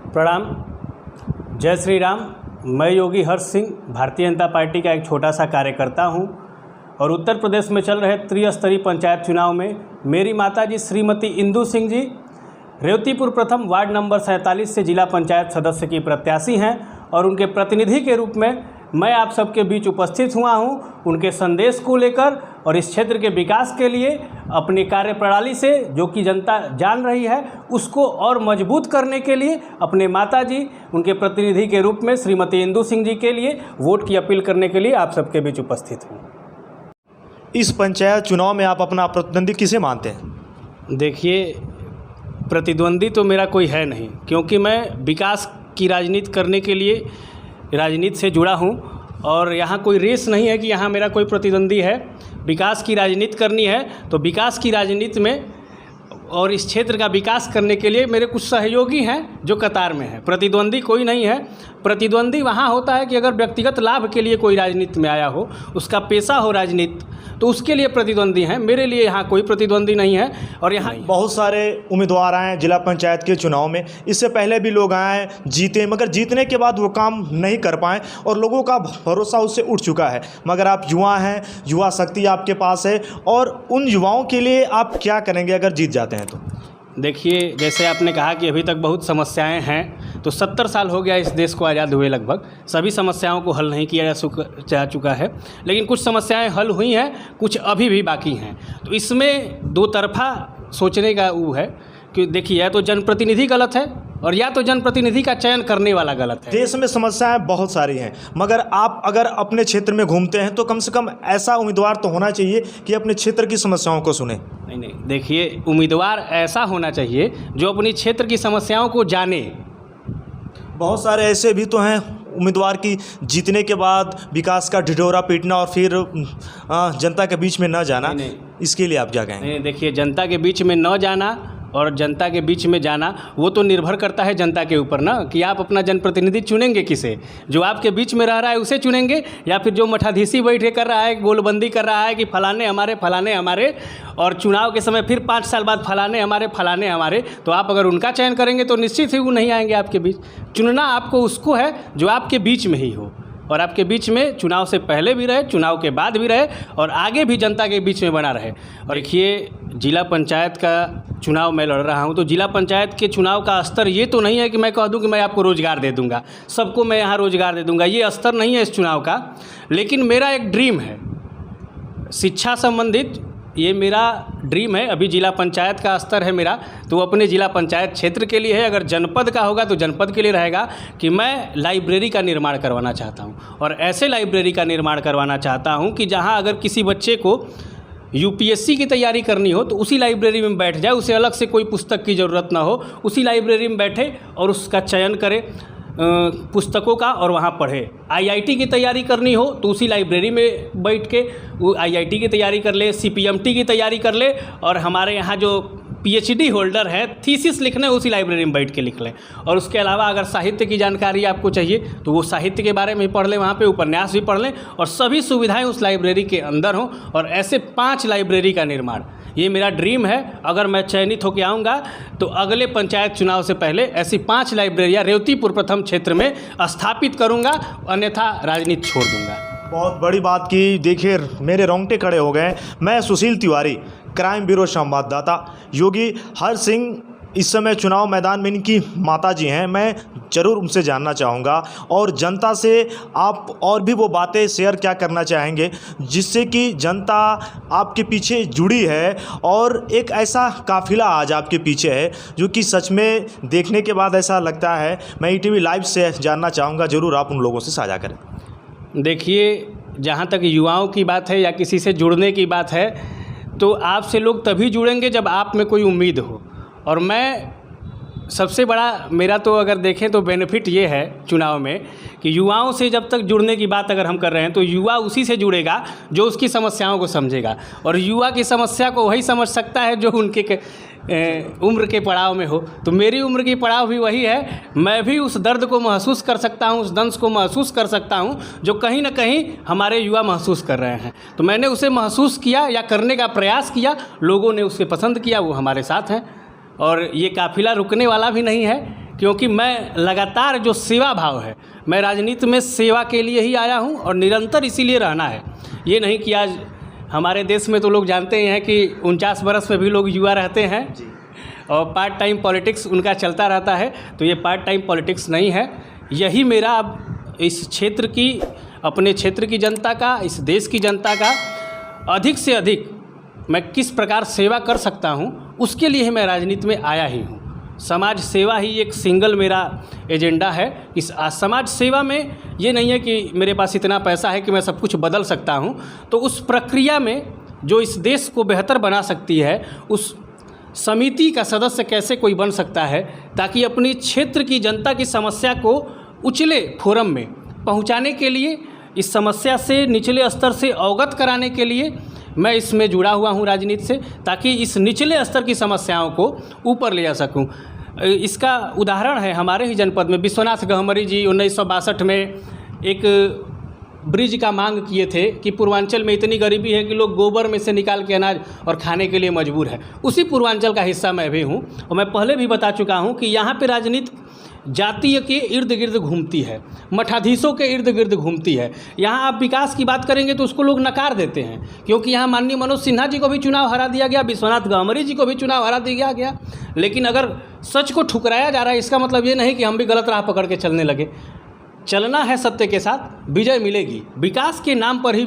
प्रणाम। जय श्री राम। मैं योगी हर्ष सिंह भारतीय जनता पार्टी का एक छोटा सा कार्यकर्ता हूं और उत्तर प्रदेश में चल रहे त्रिस्तरीय पंचायत चुनाव में मेरी माताजी श्रीमती इंदू सिंह जी रेवतीपुर प्रथम वार्ड नंबर 47 से जिला पंचायत सदस्य की प्रत्याशी हैं और उनके प्रतिनिधि के रूप में मैं आप सबके बीच उपस्थित हुआ हूं उनके संदेश को लेकर और इस क्षेत्र के विकास के लिए अपनी कार्यप्रणाली से जो कि जनता जान रही है उसको और मजबूत करने के लिए अपने माताजी उनके प्रतिनिधि के रूप में श्रीमती इंदू सिंह जी के लिए वोट की अपील करने के लिए आप सबके बीच उपस्थित हूँ। इस पंचायत चुनाव में आप अपना प्रतिद्वंदी किसे मानते हैं? देखिए, प्रतिद्वंदी तो मेरा कोई है नहीं, क्योंकि मैं विकास की राजनीति करने के लिए राजनीति से जुड़ा हूं और यहाँ कोई रेस नहीं है कि यहाँ मेरा कोई प्रतिद्वंदी है। विकास की राजनीति करनी है तो विकास की राजनीति में और इस क्षेत्र का विकास करने के लिए मेरे कुछ सहयोगी हैं जो कतार में हैं। प्रतिद्वंदी कोई नहीं है। प्रतिद्वंदी वहाँ होता है कि अगर व्यक्तिगत लाभ के लिए कोई राजनीति में आया हो, उसका पेशा हो राजनीति, तो उसके लिए प्रतिद्वंदी हैं। मेरे लिए यहाँ कोई प्रतिद्वंदी नहीं है। और यहाँ बहुत सारे उम्मीदवार आए जिला पंचायत के चुनाव में, इससे पहले भी लोग आए जीते, मगर जीतने के बाद वो काम नहीं कर पाए और लोगों का भरोसा उससे उठ चुका है। मगर आप युवा हैं, युवा शक्ति आपके पास है और उन युवाओं के लिए आप क्या करेंगे अगर जीत जाते हैं तो? देखिए, जैसे आपने कहा कि अभी तक बहुत समस्याएं हैं, तो 70 साल हो गया इस देश को आज़ाद हुए। लगभग सभी समस्याओं को हल नहीं किया जा चुका है, लेकिन कुछ समस्याएं हल हुई हैं, कुछ अभी भी बाकी हैं। तो इसमें दो तरफा सोचने का वो है कि देखिए, या तो जनप्रतिनिधि गलत है और या तो जनप्रतिनिधि का चयन करने वाला गलत है। देश में समस्याएं बहुत सारी हैं, मगर आप अगर अपने क्षेत्र में घूमते हैं तो कम से कम ऐसा उम्मीदवार तो होना चाहिए कि अपने क्षेत्र की समस्याओं को सुने। नहीं, देखिए, उम्मीदवार ऐसा होना चाहिए जो अपनी क्षेत्र की समस्याओं को जाने। बहुत सारे ऐसे भी तो हैं उम्मीदवार की जीतने के बाद विकास का ढिढोरा पीटना और फिर जनता के बीच में न जाना। नहीं, इसके लिए आप क्या कहेंगे? नहीं, देखिए, जनता के बीच में न जाना और जनता के बीच में जाना वो तो निर्भर करता है जनता के ऊपर ना, कि आप अपना जनप्रतिनिधि चुनेंगे किसे। जो आपके बीच में रह रहा है उसे चुनेंगे, या फिर जो मठाधीशी बैठे कर रहा है, गोलबंदी कर रहा है कि फलाने हमारे और चुनाव के समय फिर 5 साल बाद फलाने हमारे, तो आप अगर उनका चयन करेंगे तो निश्चित ही वो नहीं आएंगे आपके बीच। चुनना आपको उसको है जो आपके बीच में ही हो और आपके बीच में चुनाव से पहले भी रहे, चुनाव के बाद भी रहे और आगे भी जनता के बीच में बना रहे। और देखिए, जिला पंचायत का चुनाव मैं लड़ रहा हूं, तो जिला पंचायत के चुनाव का स्तर ये तो नहीं है कि मैं कह दूं कि मैं आपको रोज़गार दे दूंगा, सबको मैं यहाँ रोज़गार दे दूंगा, ये स्तर नहीं है इस चुनाव का। लेकिन मेरा एक ड्रीम है शिक्षा संबंधित, ये मेरा ड्रीम है। अभी जिला पंचायत का स्तर है मेरा, तो वो अपने जिला पंचायत क्षेत्र के लिए है। अगर जनपद का होगा तो जनपद के लिए रहेगा कि मैं लाइब्रेरी का निर्माण करवाना चाहता हूँ और ऐसे लाइब्रेरी का निर्माण करवाना चाहता हूँ कि जहाँ अगर किसी बच्चे को यूपीएससी की तैयारी करनी हो तो उसी लाइब्रेरी में बैठ जाए, उसे अलग से कोई पुस्तक की ज़रूरत ना हो, उसी लाइब्रेरी में बैठे और उसका चयन करे पुस्तकों का और वहाँ पढ़े। आईआईटी की तैयारी करनी हो तो उसी लाइब्रेरी में बैठ के वो आईआईटी की तैयारी कर ले, सीपीएमटी की तैयारी कर ले और हमारे यहाँ जो पीएचडी होल्डर है थीसिस लिखने उसी लाइब्रेरी में बैठ के लिख लें। और उसके अलावा अगर साहित्य की जानकारी आपको चाहिए तो वो साहित्य के बारे में ही पढ़ लें, वहाँ पे उपन्यास भी पढ़ लें और सभी सुविधाएं उस लाइब्रेरी के अंदर हों। और ऐसे 5 लाइब्रेरी का निर्माण, ये मेरा ड्रीम है। अगर मैं चयनित होकर आऊँगा तो अगले पंचायत चुनाव से पहले ऐसी 5 लाइब्रेरियाँ रेवतीपुर प्रथम क्षेत्र में स्थापित करूँगा, अन्यथा राजनीति छोड़ दूँगा। बहुत बड़ी बात की। देखिए, मेरे रोंगटे खड़े हो गए। मैं सुशील तिवारी, क्राइम ब्यूरो संवाददाता। योगी हर्ष सिंह इस समय चुनाव मैदान में इनकी माताजी हैं। मैं ज़रूर उनसे जानना चाहूँगा और जनता से आप और भी वो बातें शेयर क्या करना चाहेंगे जिससे कि जनता आपके पीछे जुड़ी है और एक ऐसा काफिला आज आपके पीछे है जो कि सच में देखने के बाद ऐसा लगता है। मैं ईटीवी लाइव से जानना चाहूँगा, ज़रूर आप उन लोगों से साझा करें। देखिए, जहाँ तक युवाओं की बात है या किसी से जुड़ने की बात है, तो आपसे लोग तभी जुड़ेंगे जब आप में कोई उम्मीद हो। और मैं सबसे बड़ा मेरा तो अगर देखें तो बेनिफिट ये है चुनाव में कि युवाओं से जब तक जुड़ने की बात अगर हम कर रहे हैं तो युवा उसी से जुड़ेगा जो उसकी समस्याओं को समझेगा, और युवा की समस्या को वही समझ सकता है जो उनके उम्र के पड़ाव में हो। तो मेरी उम्र की पड़ाव भी वही है, मैं भी उस दर्द को महसूस कर सकता हूँ, उस दंश को महसूस कर सकता हूँ जो कहीं ना कहीं हमारे युवा महसूस कर रहे हैं। तो मैंने उसे महसूस किया या करने का प्रयास किया, लोगों ने उसे पसंद किया, वो हमारे साथ हैं। और ये काफिला रुकने वाला भी नहीं है, क्योंकि मैं लगातार जो सेवा भाव है, मैं राजनीति में सेवा के लिए ही आया हूँ और निरंतर इसीलिए रहना है। ये नहीं कि आज हमारे देश में तो लोग जानते ही हैं कि 49 बरस में भी लोग युवा रहते हैं और पार्ट टाइम पॉलिटिक्स उनका चलता रहता है। तो ये पार्ट टाइम पॉलिटिक्स नहीं है, यही मेरा अब इस क्षेत्र की, अपने क्षेत्र की जनता का, इस देश की जनता का अधिक से अधिक मैं किस प्रकार सेवा कर सकता हूँ, उसके लिए ही मैं राजनीति में आया ही हूँ। समाज सेवा ही एक सिंगल मेरा एजेंडा है। इस समाज सेवा में ये नहीं है कि मेरे पास इतना पैसा है कि मैं सब कुछ बदल सकता हूँ, तो उस प्रक्रिया में जो इस देश को बेहतर बना सकती है, उस समिति का सदस्य कैसे कोई बन सकता है ताकि अपनी क्षेत्र की जनता की समस्या को उचले फोरम में पहुँचाने के लिए, इस समस्या से निचले स्तर से अवगत कराने के लिए मैं इसमें जुड़ा हुआ हूँ राजनीति से, ताकि इस निचले स्तर की समस्याओं को ऊपर ले जा सकूँ। इसका उदाहरण है हमारे ही जनपद में विश्वनाथ गहमरी जी 1962 में एक ब्रिज का मांग किए थे कि पूर्वांचल में इतनी गरीबी है कि लोग गोबर में से निकाल के अनाज और खाने के लिए मजबूर है। उसी पूर्वांचल का हिस्सा मैं भी हूँ और मैं पहले भी बता चुका हूँ कि यहाँ पे राजनीति जातीय के इर्द गिर्द घूमती है, मठाधीशों के इर्द गिर्द घूमती है। यहाँ आप विकास की बात करेंगे तो उसको लोग नकार देते हैं, क्योंकि यहाँ माननीय मनोज सिन्हा जी को भी चुनाव हरा दिया गया, विश्वनाथ गहमरी जी को भी चुनाव हरा दिया गया। लेकिन अगर सच को ठुकराया जा रहा है, इसका मतलब ये नहीं कि हम भी गलत राह पकड़ के चलने लगे। चलना है सत्य के साथ, विजय मिलेगी। विकास के नाम पर ही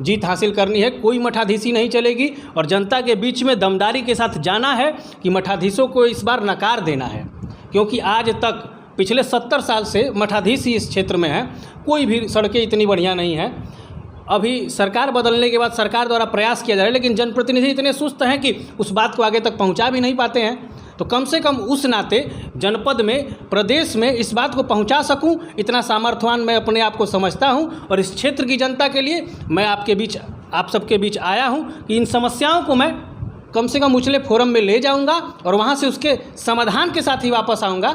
जीत हासिल करनी है, कोई मठाधीशी नहीं चलेगी। और जनता के बीच में दमदारी के साथ जाना है कि मठाधीशों को इस बार नकार देना है, क्योंकि आज तक पिछले 70 साल से मठाधीश ही इस क्षेत्र में है, कोई भी सड़कें इतनी बढ़िया नहीं हैं। अभी सरकार बदलने के बाद सरकार द्वारा प्रयास किया जा रहा है, लेकिन जनप्रतिनिधि इतने सुस्त हैं कि उस बात को आगे तक पहुंचा भी नहीं पाते हैं। तो कम से कम उस नाते जनपद में, प्रदेश में इस बात को पहुंचा सकूं, इतना सामर्थ्यवान मैं अपने आप को समझता हूं। और इस क्षेत्र की जनता के लिए मैं आपके बीच, आप सबके बीच आया हूं कि इन समस्याओं को मैं कम से कम उछले फोरम में ले जाऊंगा और वहां से उसके समाधान के साथ ही वापस आऊँगा।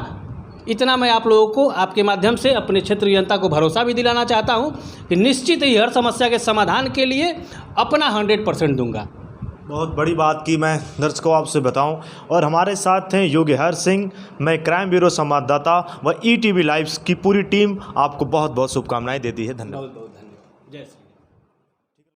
इतना मैं आप लोगों को आपके माध्यम से अपने क्षेत्र की जनता को भरोसा भी दिलाना चाहता हूं कि निश्चित ही हर समस्या के समाधान के लिए अपना 100% दूंगा। बहुत बड़ी बात की मैं दर्शकों आपसे बताऊं। और हमारे साथ हैं योगी हर सिंह, मैं क्राइम ब्यूरो संवाददाता व ETV लाइव्स की पूरी टीम आपको बहुत बहुत शुभकामनाएं देती है। धन्यवाद। बहुत बहुत धन्यवाद। जय